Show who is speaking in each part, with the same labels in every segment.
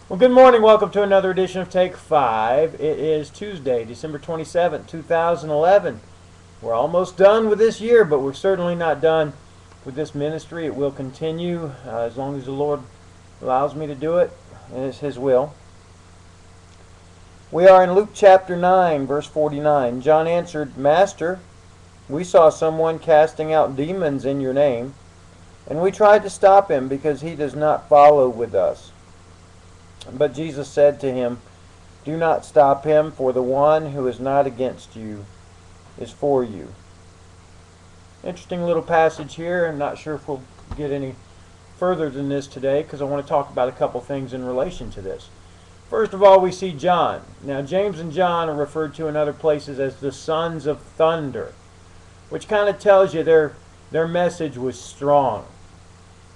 Speaker 1: Well, good morning. Welcome to another edition of Take 5. It is Tuesday, December 27th, 2011. We're almost done with this year, but we're certainly not done with this ministry. It will continue as long as the Lord allows me to do it, and it's His will. We are in Luke chapter 9, verse 49. John answered, "Master, we saw someone casting out demons in your name, and we tried to stop him because he does not follow with us." But Jesus said to him, "Do not stop him, for the one who is not against you is for you." Interesting little passage here. I'm not sure if we'll get any further than this today because I want to talk about a couple things in relation to this. First of all, we see John. Now, James and John are referred to in other places as the sons of thunder, which kind of tells you their message was strong.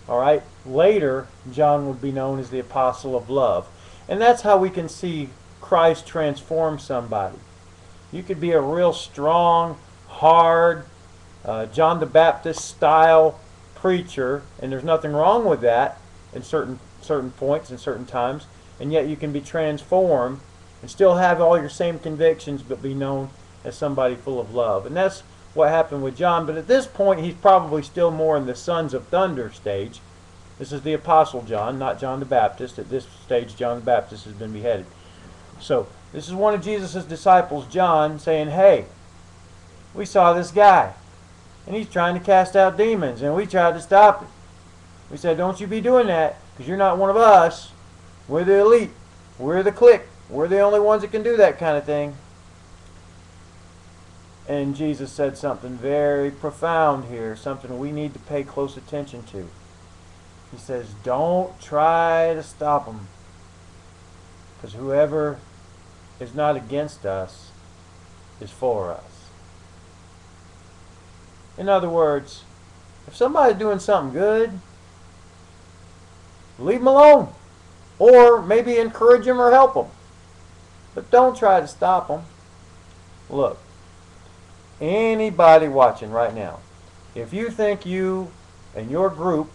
Speaker 1: All right. Later, John would be known as the apostle of love. And that's how we can see Christ transform somebody. You could be a real strong, hard, John the Baptist style preacher, and there's nothing wrong with that in certain points and certain times, and yet you can be transformed and still have all your same convictions but be known as somebody full of love. And that's what happened with John, but at this point he's probably still more in the Sons of Thunder stage. This is the Apostle John, not John the Baptist. At this stage, John the Baptist has been beheaded. So this is one of Jesus' disciples, John, saying, "Hey, we saw this guy, and he's trying to cast out demons, and we tried to stop him. We said, don't you be doing that, because you're not one of us. We're the elite. We're the clique. We're the only ones that can do that kind of thing." And Jesus said something very profound here, something we need to pay close attention to. He says, don't try to stop them, because whoever is not against us is for us. In other words, if somebody's doing something good, leave them alone, or maybe encourage them or help them, but don't try to stop them. Look, anybody watching right now, if you think you and your group,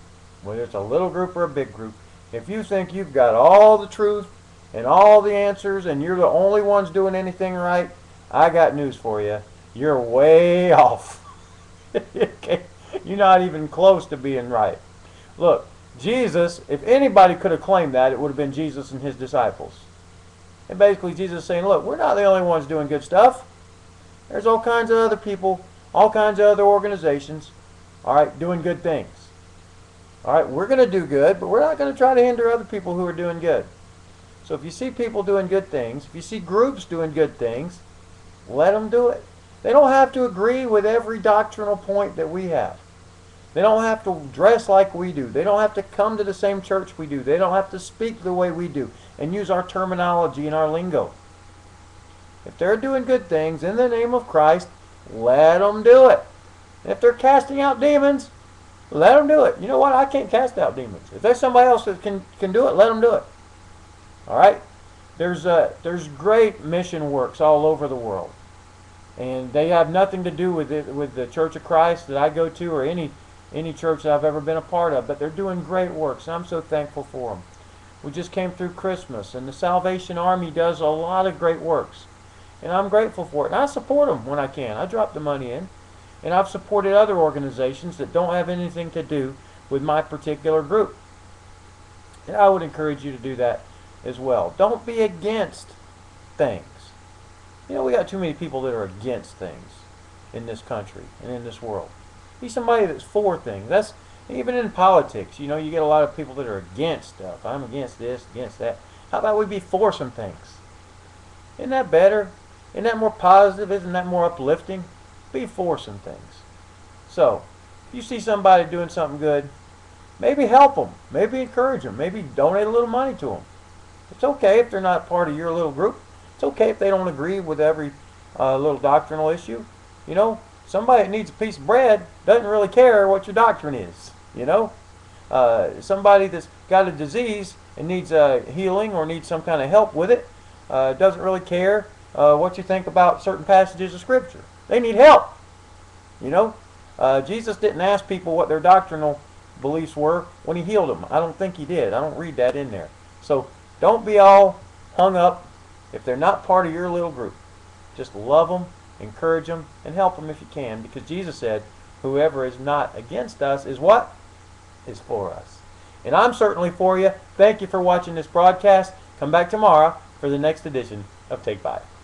Speaker 1: whether it's a little group or a big group, if you think you've got all the truth and all the answers and you're the only ones doing anything right, I got news for you. You're way off. You're not even close to being right. Look, Jesus, if anybody could have claimed that, it would have been Jesus and his disciples. And basically Jesus is saying, look, we're not the only ones doing good stuff. There's all kinds of other people, all kinds of other organizations, all right, doing good things. All right, we're going to do good, but we're not going to try to hinder other people who are doing good. So if you see people doing good things, if you see groups doing good things, let them do it. They don't have to agree with every doctrinal point that we have. They don't have to dress like we do. They don't have to come to the same church we do. They don't have to speak the way we do and use our terminology and our lingo. If they're doing good things in the name of Christ, let them do it. If they're casting out demons, let them do it. You know what? I can't cast out demons. If there's somebody else that can do it, let them do it. All right? There's great mission works all over the world, and they have nothing to do with the Church of Christ that I go to or any church that I've ever been a part of. But they're doing great works, and I'm so thankful for them. We just came through Christmas, and the Salvation Army does a lot of great works, and I'm grateful for it. And I support them when I can. I drop the money in. And I've supported other organizations that don't have anything to do with my particular group. And I would encourage you to do that as well. Don't be against things. You know, we got too many people that are against things in this country and in this world. Be somebody that's for things. That's even in politics. You know, you get a lot of people that are against stuff. I'm against this, against that. How about we be for some things? Isn't that better? Isn't that more positive? Isn't that more uplifting? Be for some things. So, if you see somebody doing something good, maybe help them. Maybe encourage them. Maybe donate a little money to them. It's okay if they're not part of your little group. It's okay if they don't agree with every little doctrinal issue. You know, somebody that needs a piece of bread doesn't really care what your doctrine is. You know, somebody that's got a disease and needs healing or needs some kind of help with it doesn't really care what you think about certain passages of Scripture. They need help. You know, Jesus didn't ask people what their doctrinal beliefs were when he healed them. I don't think he did. I don't read that in there. So Don't be all hung up if they're not part of your little group. Just love them, encourage them, and help them if you can, because Jesus said, whoever is not against us is what? Is for us. And I'm certainly for you. Thank you for watching this broadcast. Come back tomorrow for the next edition of Take 5.